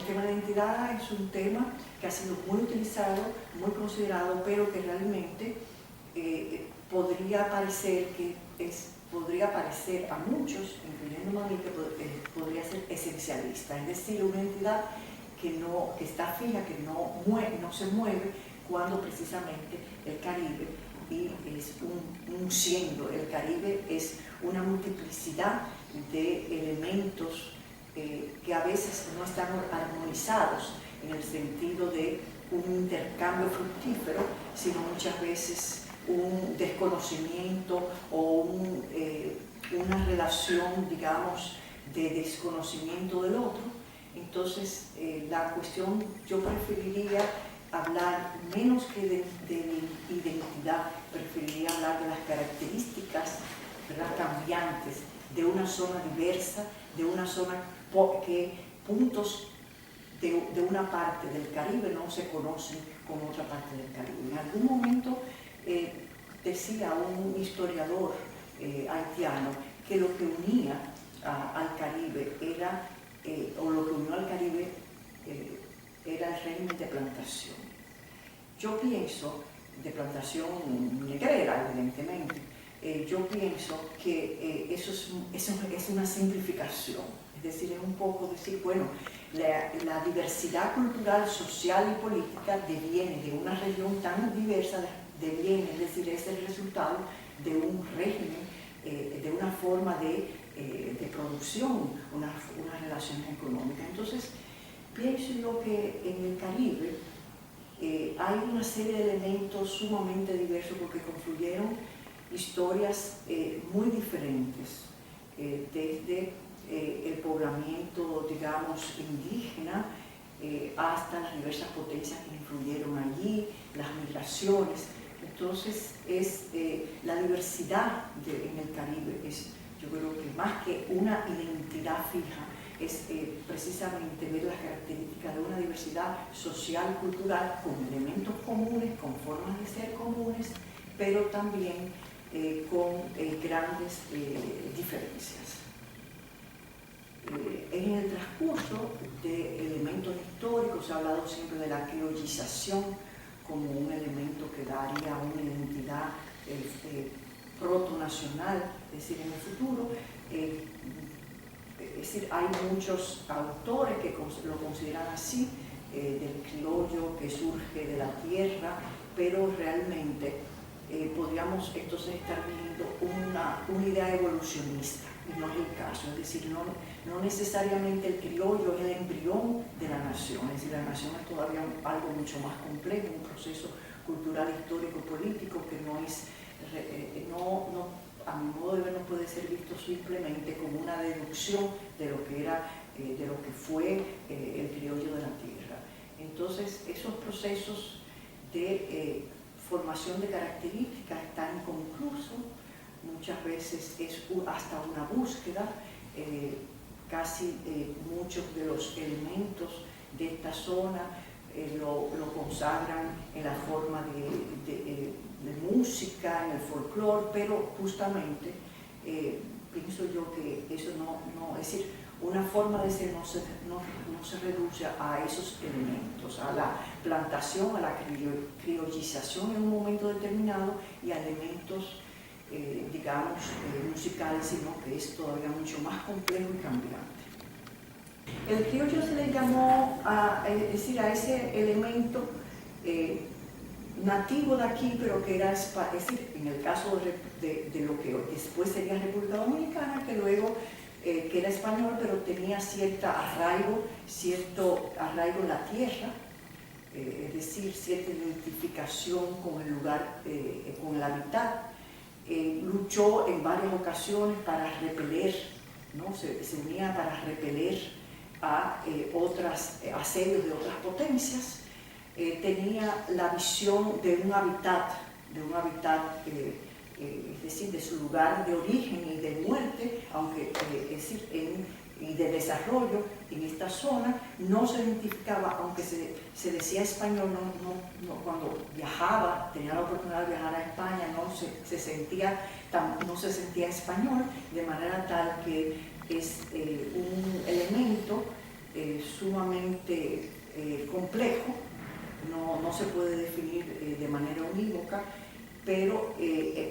El tema de la identidad es un tema que ha sido muy utilizado, muy considerado, pero que realmente podría parecer a muchos, incluyéndome a mí, que podría ser esencialista, es decir, una entidad que está fija, que no se mueve, cuando precisamente el Caribe es un siendo. El Caribe es una multiplicidad de elementos que a veces no están armonizados en el sentido de un intercambio fructífero, sino muchas veces un desconocimiento o una relación, digamos, de desconocimiento del otro. Entonces, la cuestión, yo preferiría hablar menos que de identidad, preferiría hablar de las características, ¿verdad?, cambiantes de una zona diversa, de una zona que puntos de una parte del Caribe no se conocen con otra parte del Caribe. En algún momento decía un historiador haitiano que lo que unía al Caribe era, o lo que unió al Caribe era el régimen de plantación. Yo pienso, de plantación negrera, evidentemente, yo pienso que eso es una simplificación, es decir, es un poco decir, bueno, la diversidad cultural, social y política deviene de una región tan diversa, deviene, es decir, es el resultado de un régimen, de una forma de producción, unas relaciones económicas. Entonces, pienso yo que en el Caribe hay una serie de elementos sumamente diversos porque confluyeron historias muy diferentes, desde el poblamiento, digamos, indígena, hasta las diversas potencias que influyeron allí, las migraciones. Entonces, la diversidad en el Caribe yo creo que más que una identidad fija, es precisamente ver las características de una diversidad social, cultural, con elementos comunes, con formas de ser comunes, pero también con grandes diferencias. En el transcurso de elementos históricos se ha hablado siempre de la criollización como un elemento que daría una identidad protonacional, es decir, en el futuro. Es decir, hay muchos autores que lo consideran así, del criollo que surge de la tierra, pero realmente podríamos entonces estar viendo una idea evolucionista, y no es el caso. Es decir, no necesariamente el criollo es el embrión de la nación, es decir, la nación es todavía algo mucho más complejo, un proceso cultural, histórico, político que no es, a mi modo de ver, no puede ser visto simplemente como una deducción de lo que era, de lo que fue el criollo de la tierra. Entonces, esos procesos de formación de características están inconclusos, muchas veces es hasta una búsqueda, casi muchos de los elementos de esta zona lo consagran en la forma de música, en el folclore, pero justamente pienso yo que eso no, es decir, una forma de ser no se reduce a esos elementos, a la plantación, a la criollización en un momento determinado y a elementos, digamos, musicales, sino que es todavía mucho más complejo y cambiante. El criollo se le llamó, es decir, a ese elemento nativo de aquí, pero que era, es decir, en el caso de lo que después sería República Dominicana, que luego que era español, pero tenía cierto arraigo en la tierra, es decir, cierta identificación con el lugar, con el hábitat. Luchó en varias ocasiones para repeler, ¿no? Se unía para repeler a asedios de otras potencias. Tenía la visión de un hábitat, es decir, de su lugar de origen y de muerte, aunque es decir, y de desarrollo en esta zona. No se identificaba, aunque se decía español, cuando viajaba, tenía la oportunidad de viajar a España, no se sentía español, de manera tal que es un elemento sumamente complejo, no se puede definir de manera unívoca, pero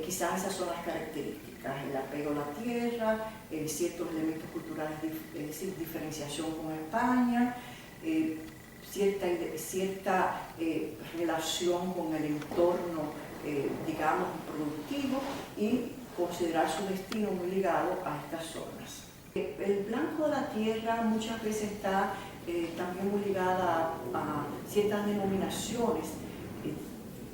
quizás esas son las características: el apego a la tierra, ciertos elementos culturales, es decir, diferenciación con España, cierta relación con el entorno, digamos, productivo, y considerar su destino muy ligado a estas zonas. El blanco de la tierra muchas veces está también muy ligada a ciertas denominaciones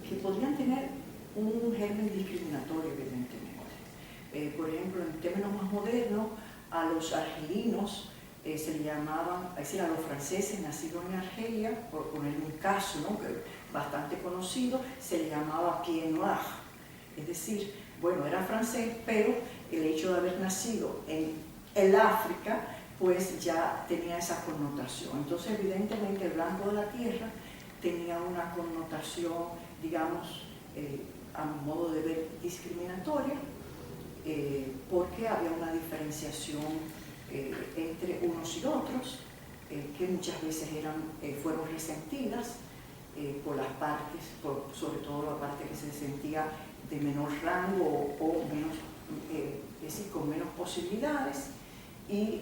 que podrían tener un germen discriminatorio, evidentemente. Por ejemplo, en términos más modernos, a los argelinos se le llamaban, es decir, a los franceses nacidos en Argelia, por poner un caso, ¿no?, que bastante conocido, se le llamaba pied noir. Es decir, bueno, era francés, pero el hecho de haber nacido en el África, pues ya tenía esa connotación. Entonces, evidentemente, el blanco de la tierra tenía una connotación, digamos, a mi modo de ver, discriminatoria, porque había una diferenciación entre unos y otros, que muchas veces fueron resentidas por las partes, sobre todo la parte que se sentía de menor rango o menos, es decir, con menos posibilidades, y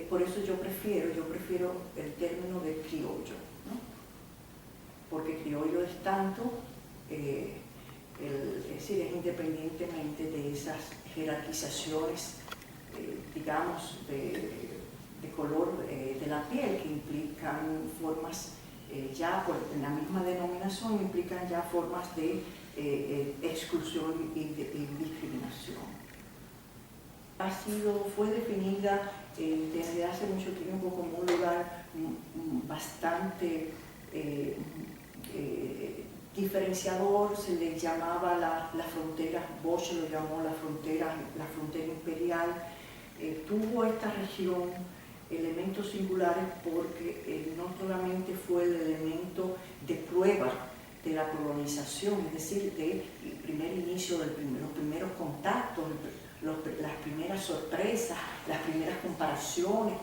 por eso yo prefiero el término de criollo, ¿no? Porque criollo es tanto, es decir, es independientemente de esas jerarquizaciones, digamos, de color de la piel, que implican formas, ya por la misma denominación, implican ya formas de exclusión y discriminación. Fue definida desde hace mucho tiempo como un lugar bastante diferenciador. Se le llamaba la frontera, Bosch lo llamó la frontera imperial. Tuvo esta región elementos singulares porque no solamente fue el elemento de prueba de la colonización, es decir, del primer inicio, los primeros contactos, las primeras sorpresas, las primeras comparaciones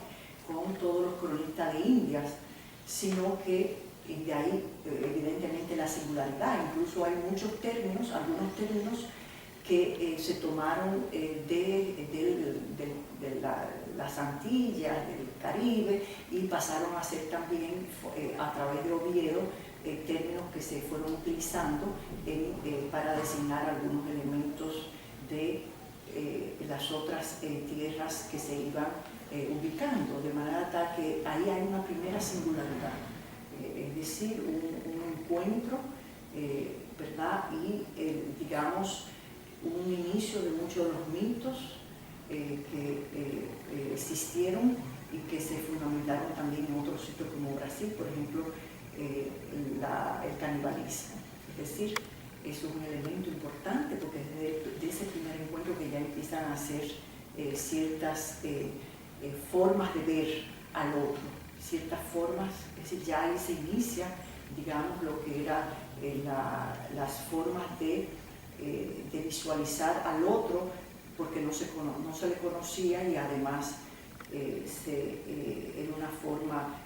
con todos los cronistas de Indias, sino que de ahí evidentemente la singularidad. Incluso hay algunos términos que se tomaron de las Antillas, del Caribe, y pasaron a ser también, a través de Oviedo, términos que se fueron utilizando para designar algunos elementos de las otras tierras que se iban ubicando, de manera tal que ahí hay una primera singularidad, es decir, un encuentro, ¿verdad? Y digamos, un inicio de muchos de los mitos que existieron y que se fundamentaron también en otros sitios como Brasil, por ejemplo, el canibalismo. Es decir, eso es un elemento importante, porque desde ese primer encuentro que ya empiezan a hacer ciertas formas de ver al otro, ciertas formas, es decir, ya ahí se inicia, digamos, lo que eran las formas de visualizar al otro, porque no se le conocía, y además era una forma,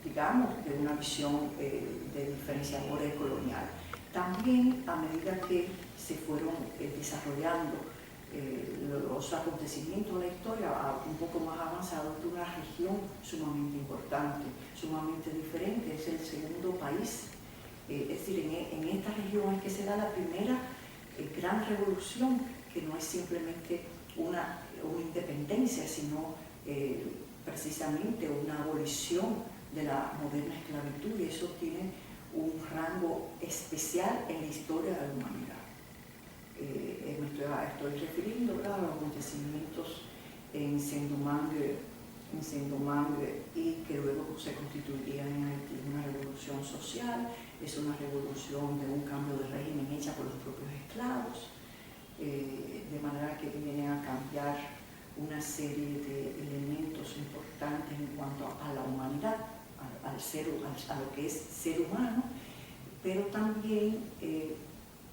digamos, de una visión de diferenciadora y colonial. También, a medida que se fueron desarrollando los acontecimientos de la historia un poco más avanzados, de una región sumamente importante, sumamente diferente, es el segundo país. Es decir, en esta región es que se da la primera gran revolución, que no es simplemente una independencia, sino precisamente una abolición de la moderna esclavitud, y eso tiene un rango especial en la historia de la humanidad. Estoy refiriendo a los acontecimientos en Sendumangue, y que luego se constituiría en Haití una revolución social. Es una revolución de un cambio de régimen hecha por los propios esclavos, de manera que viene a cambiar una serie de elementos importantes en cuanto a la humanidad, a lo que es ser humano, pero también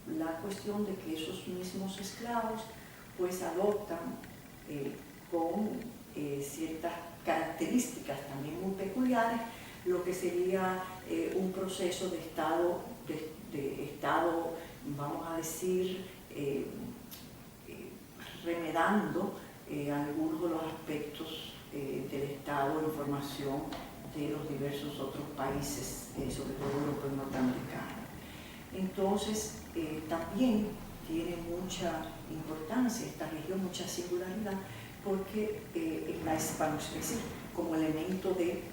la cuestión de que esos mismos esclavos pues adoptan con ciertas características también muy peculiares, lo que sería un proceso de estado, vamos a decir, remedando algunos de los aspectos del estado de información de los diversos otros países, sobre todo europeos y norteamericanos. Entonces, también tiene mucha importancia esta región, mucha singularidad, porque en la expansión, es decir, como elemento de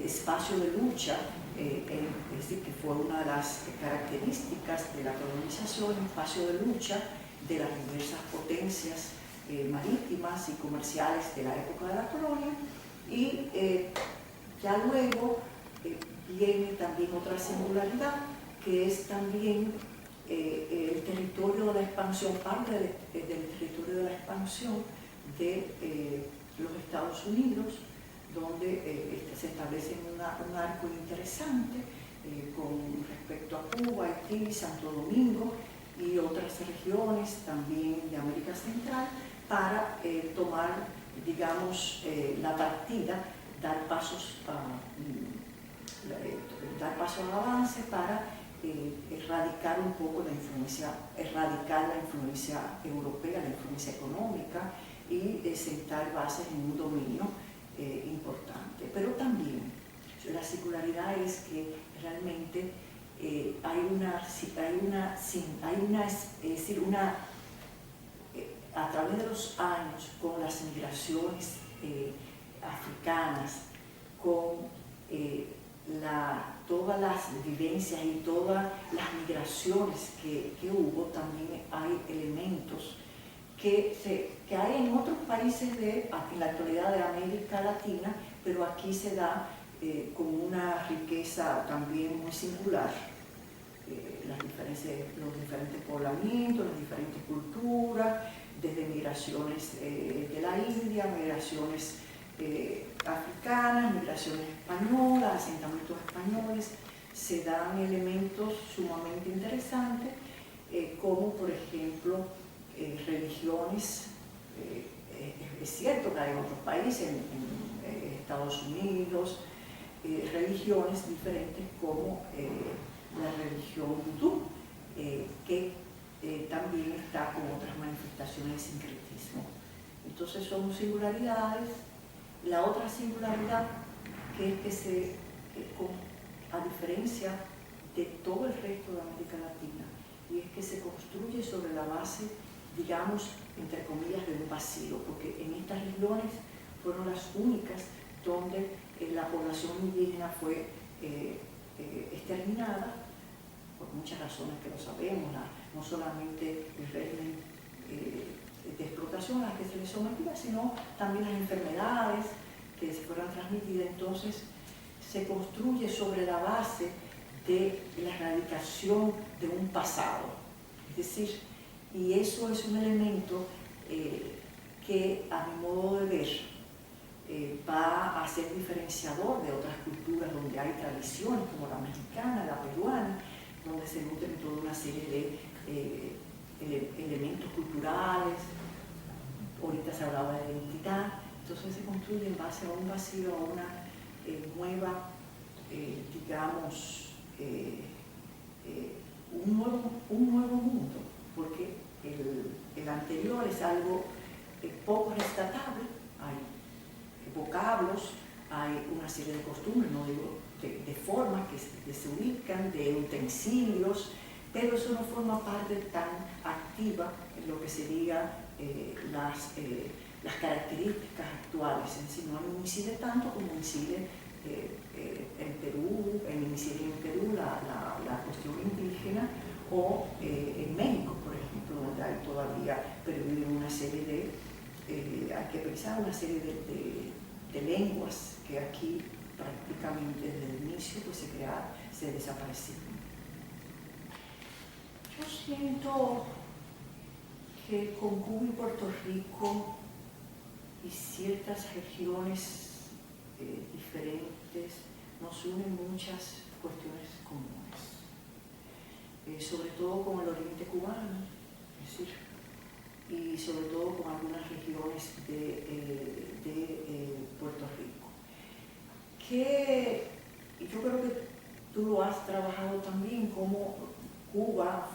espacio de lucha, es decir, que fue una de las características de la colonización, espacio de lucha de las diversas potencias marítimas y comerciales de la época de la colonia, y ya luego viene también otra singularidad, que es también el territorio de la expansión, parte del territorio de la expansión de los Estados Unidos, donde se establece un arco interesante con respecto a Cuba, Haití, Santo Domingo y otras regiones también de América Central, para tomar, digamos, la partida, dar paso al avance para erradicar un poco la influencia, erradicar la influencia europea, la influencia económica, y sentar bases en un dominio importante. Pero también la singularidad es que realmente a través de los años, con las migraciones africanas, con todas las vivencias y todas las migraciones que hubo, también hay elementos que hay en otros países en la actualidad de América Latina, pero aquí se da con una riqueza también muy singular. Los diferentes poblamientos, las diferentes culturas, desde migraciones de la India, migraciones africanas, migraciones españolas, asentamientos españoles, se dan elementos sumamente interesantes, como por ejemplo religiones. Es cierto que hay en otros países, en Estados Unidos, religiones diferentes como la religión vudú, que también está con otras manifestaciones de sincretismo. Entonces son singularidades. La otra singularidad, que es que a diferencia de todo el resto de América Latina, y es que se construye sobre la base, digamos, entre comillas, de un vacío, porque en estas regiones fueron las únicas donde la población indígena fue exterminada, por muchas razones que lo sabemos, no solamente el régimen de explotación a las que se les sometía, sino también las enfermedades que se fueron transmitidas. Entonces se construye sobre la base de la erradicación de un pasado, es decir, y eso es un elemento que a mi modo de ver va a ser diferenciador de otras culturas donde hay tradiciones como la mexicana, la peruana, donde se nutren toda una serie de elementos culturales. Ahorita se hablaba de identidad, entonces se construye en base a un vacío, a una nueva, digamos, un nuevo mundo, porque el anterior es algo poco rescatable. Hay vocablos, hay una serie de costumbres, no digo de formas que se ubican, de utensilios, pero eso no forma parte tan activa en lo que serían las características actuales, sino no incide tanto como incide en Perú, la cuestión indígena, o en México, por ejemplo, donde hay todavía, pero viven una serie hay que pensar una serie de lenguas que aquí prácticamente desde el inicio pues se desaparecieron. Yo siento que con Cuba y Puerto Rico y ciertas regiones diferentes nos unen muchas cuestiones comunes, sobre todo con el oriente cubano, es decir, y sobre todo con algunas regiones de Puerto Rico. que yo creo que tú lo has trabajado también, como Cuba,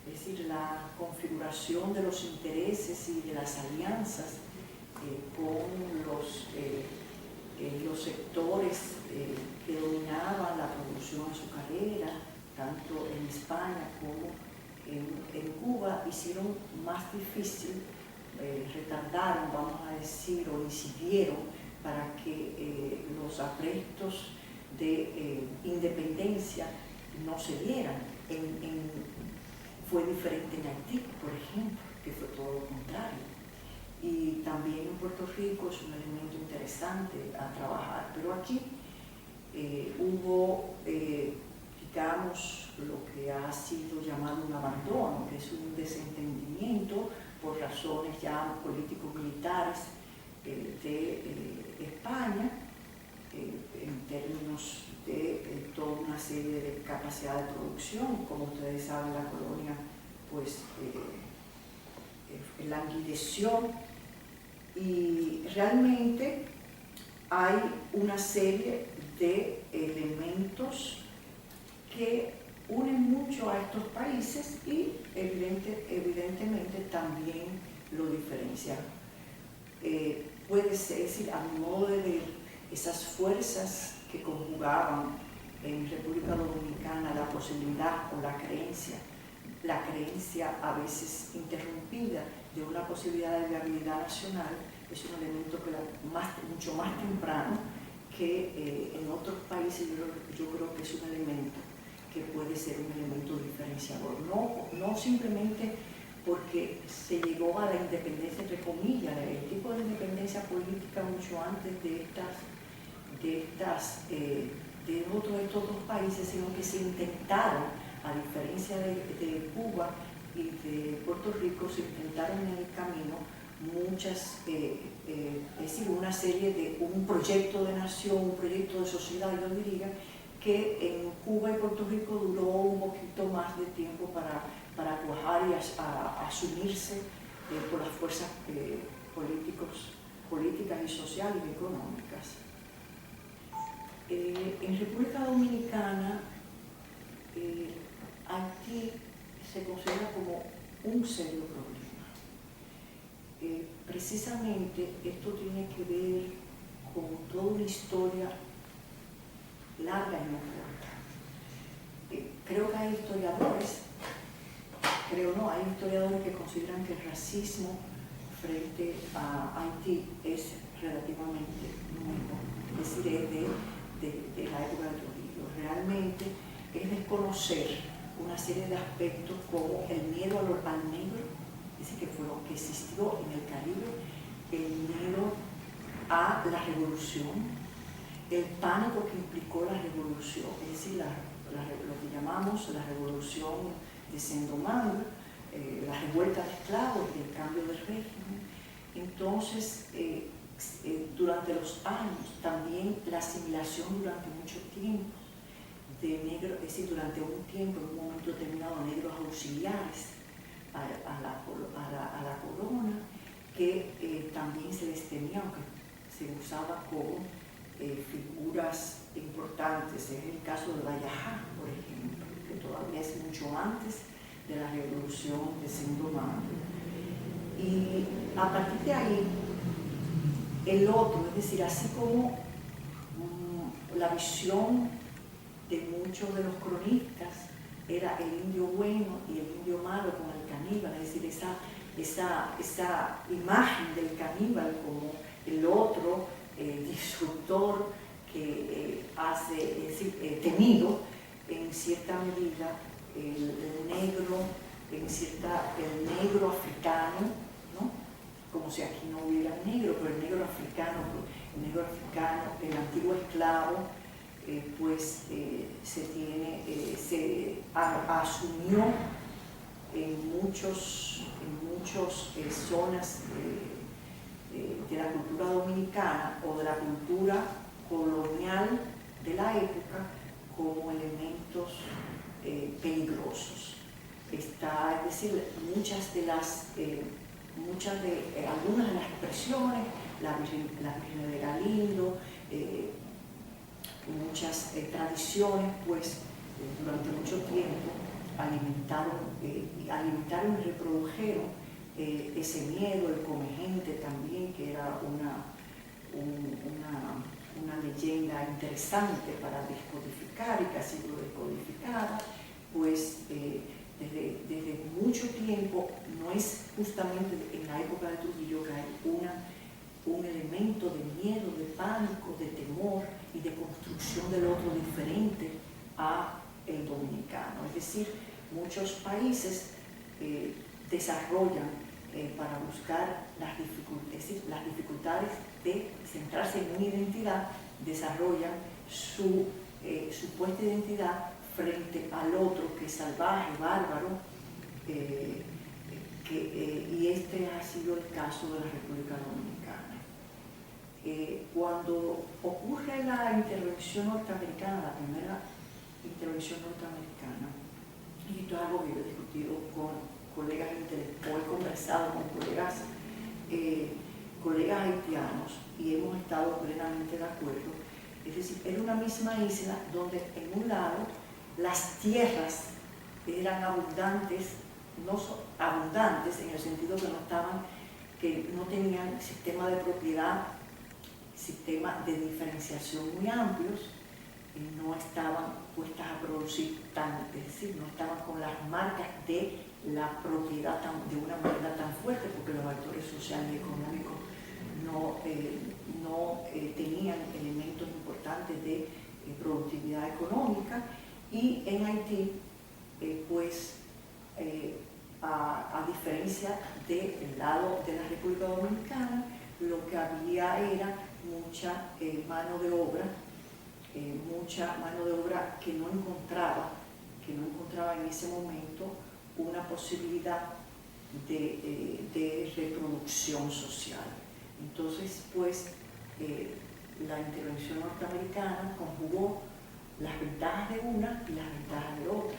es decir, la configuración de los intereses y de las alianzas con los sectores que dominaban la producción azucarera, tanto en España como en Cuba, hicieron más difícil, retardaron, vamos a decir, o incidieron para que los aprestos de independencia no se dieran. Fue diferente en Haití, por ejemplo, que fue todo lo contrario. Y también en Puerto Rico es un elemento interesante a trabajar, pero aquí hubo, digamos, lo que ha sido llamado un abandono, que es un desentendimiento por razones ya político-militares de España, en términos de toda una serie de capacidad de producción. Como ustedes saben, la colonia pues languideció, y realmente hay una serie de elementos que unen mucho a estos países y evidentemente también lo diferencian. Puede ser, es decir, a mi modo de ver, esas fuerzas que conjugaban en República Dominicana la posibilidad o la creencia a veces interrumpida de una posibilidad de viabilidad nacional, es un elemento que mucho más temprano que en otros países. Yo creo que es un elemento que puede ser un elemento diferenciador, no simplemente porque se llegó a la independencia, entre comillas, el tipo de independencia política mucho antes de estos dos países, sino que se intentaron, a diferencia de Cuba y de Puerto Rico, se intentaron en el camino muchas, es decir, una serie de un proyecto de nación, un proyecto de sociedad, yo diría, que en Cuba y Puerto Rico duró un poquito más de tiempo para cuajar y asumirse por las fuerzas políticas y sociales y económicas. En República Dominicana, Haití se considera como un serio problema. Precisamente esto tiene que ver con toda una historia larga y no corta. Creo que hay historiadores, hay historiadores que consideran que el racismo frente a Haití es relativamente nuevo, es decir, es de la época de Trujillo. Realmente es desconocer una serie de aspectos como el miedo al negro, es decir, que existió en el Caribe, el miedo a la revolución, el pánico que implicó la revolución, es decir, lo que llamamos la revolución de Saint-Domingue, la revuelta de esclavos y el cambio de régimen. Entonces, durante los años, también la asimilación durante mucho tiempo de negros, es decir, durante un tiempo, en un momento determinado, negros auxiliares a la corona, que también se les tenía, aunque se usaba como figuras importantes. Es el caso de Valleja, por ejemplo, que todavía es mucho antes de la revolución de Saint-Domingue. Y a partir de ahí, el otro, es decir, así como la visión de muchos de los cronistas era el indio bueno y el indio malo con el caníbal, es decir, esa imagen del caníbal como el otro disruptor que hace, es decir, temido en cierta medida el negro africano, ¿no? Como si aquí no hubiera negro, pero el negro africano, el antiguo esclavo, se asumió en muchas zonas de la cultura dominicana o de la cultura colonial de la época como elementos peligrosos. Es decir, algunas de las expresiones, la Virgen de Galindo, muchas tradiciones, pues durante mucho tiempo alimentaron y reprodujeron ese miedo, el come gente también, que era una leyenda interesante para descodificar y que ha sido descodificada, pues desde mucho tiempo. No es justamente en la época de Trujillo que hay un elemento de miedo, de pánico, de temor y de construcción del otro diferente a el dominicano. Es decir, muchos países desarrollan para buscar las dificultades de centrarse en una identidad, desarrollan su supuesta identidad frente al otro que es salvaje, bárbaro, y este ha sido el caso de la República Dominicana. Cuando ocurre la intervención norteamericana, la primera intervención norteamericana, y esto es algo que yo he discutido con colegas intelectuales, he conversado con colegas haitianos y hemos estado plenamente de acuerdo. Es decir, era una misma isla donde en un lado las tierras eran abundantes, abundantes en el sentido que no tenían sistema de propiedad, sistema de diferenciación muy amplios, y no estaban puestas a producir tanto, es decir, no estaban con las marcas de la propiedad de una manera tan fuerte, porque los actores sociales y económicos no tenían elementos importantes de productividad económica. Y en Haití, a diferencia del lado de la República Dominicana, lo que había era mucha mano de obra que no encontraba en ese momento una posibilidad de reproducción social. Entonces, la intervención norteamericana conjugó las ventajas de una y las ventajas de otra,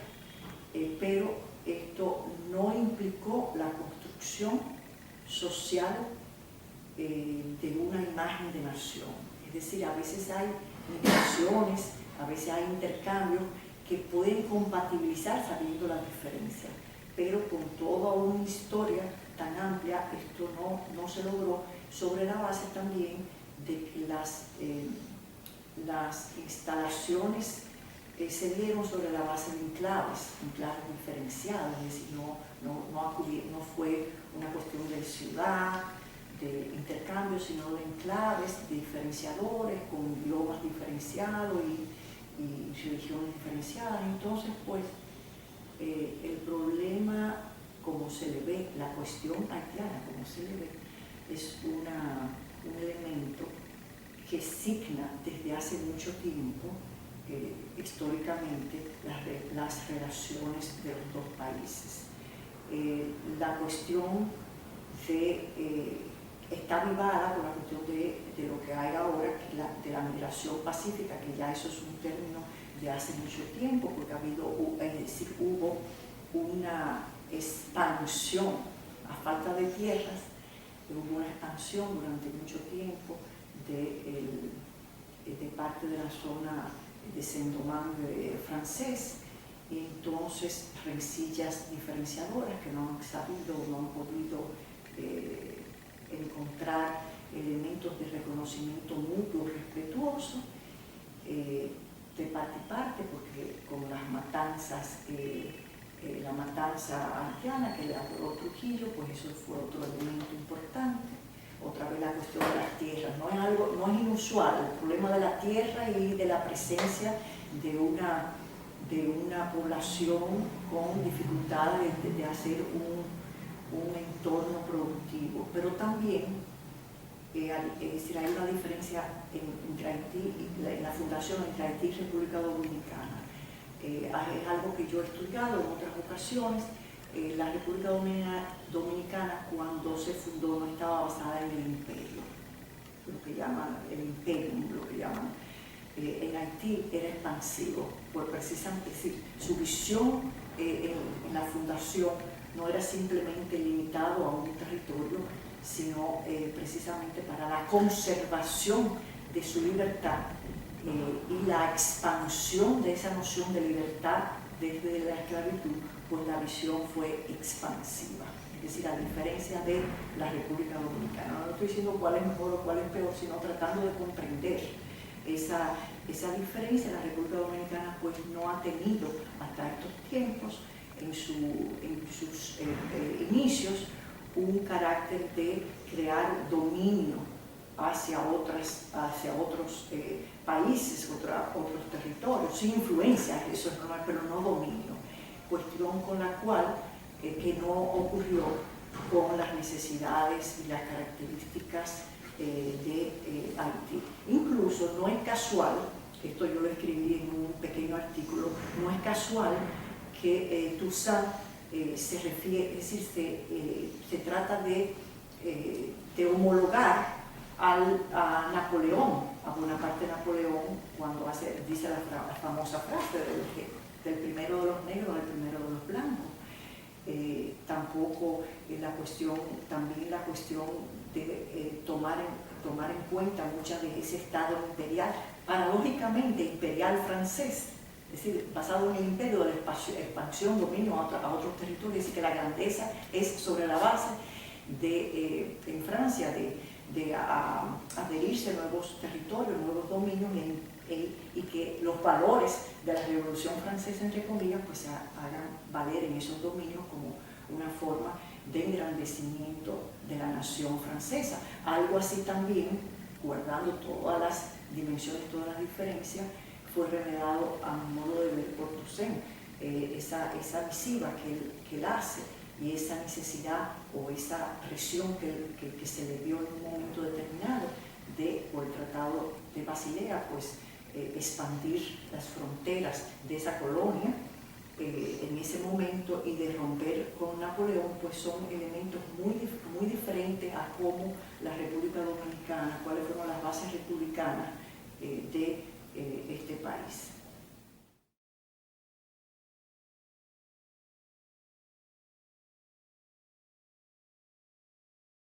pero esto no implicó la construcción social de una imagen de nación. Es decir, a veces hay migraciones, a veces hay intercambios que pueden compatibilizar sabiendo la diferencia, pero con toda una historia tan amplia esto no se logró, sobre la base también de que las instalaciones se dieron sobre la base de enclaves diferenciados, es decir, no fue una cuestión de ciudad, de intercambio, sino de enclaves diferenciadores con idiomas diferenciados y religiones diferenciadas. Entonces, el problema, como se le ve, la cuestión haitiana, como se le ve, es un elemento que signa desde hace mucho tiempo históricamente las relaciones de los dos países. La cuestión está avivada por la cuestión de lo que hay ahora, de la migración pacífica, que ya eso es un término de hace mucho tiempo, porque hubo una expansión a falta de tierras, hubo una expansión durante mucho tiempo de parte de la zona de Saint-Domingue francés, y entonces rencillas diferenciadoras que no han podido encontrar elementos de reconocimiento mutuo respetuoso de parte y parte, porque como las matanzas, la matanza haitiana que le adoró Trujillo, pues eso fue otro elemento importante. Otra vez la cuestión de las tierras, no es inusual el problema de la tierra y de la presencia de una población con dificultades de hacer un entorno productivo, pero también hay una diferencia entre Haití y la fundación entre Haití y República Dominicana. Es algo que yo he estudiado en otras ocasiones. La República Dominicana, cuando se fundó, no estaba basada en el imperio, lo que llaman el imperium, en Haití era expansivo, por precisamente decir, su visión en la fundación no era simplemente limitado a un territorio, sino precisamente para la conservación de su libertad y la expansión de esa noción de libertad desde la esclavitud, pues la visión fue expansiva. Es decir, a diferencia de la República Dominicana. No estoy diciendo cuál es mejor o cuál es peor, sino tratando de comprender esa diferencia. La República Dominicana pues no ha tenido hasta estos tiempos, en sus inicios, un carácter de crear dominio hacia otros países, otros territorios, sin influencia, eso es normal, pero no dominio. Cuestión con la cual que no ocurrió con las necesidades y las características de Haití. Incluso no es casual, esto yo lo escribí en un pequeño artículo, no es casual que Toussaint se refiere, es decir, se trata de homologar a Napoleón, a Bonaparte Napoleón, cuando dice la famosa frase del primero de los negros al primero de los blancos. Tampoco también la cuestión de tomar en cuenta muchas de ese estado imperial, paradójicamente imperial francés, es decir, basado en el imperio de la expansión, dominio a otros territorios, es decir, que la grandeza es sobre la base en Francia de adherirse a nuevos territorios, nuevos dominios y que los valores de la Revolución Francesa, entre comillas, pues se hagan valer en esos dominios como una forma de engrandecimiento de la nación francesa. Algo así también, guardando todas las dimensiones, todas las diferencias, fue revelado a mi modo de ver por Toussaint, esa misiva que él hace y esa necesidad o esa presión que se le dio en un momento determinado por el Tratado de Basilea, pues expandir las fronteras de esa colonia en ese momento y de romper con Napoleón, pues son elementos muy diferentes a cómo la República Dominicana, cuáles fueron las bases republicanas de este país.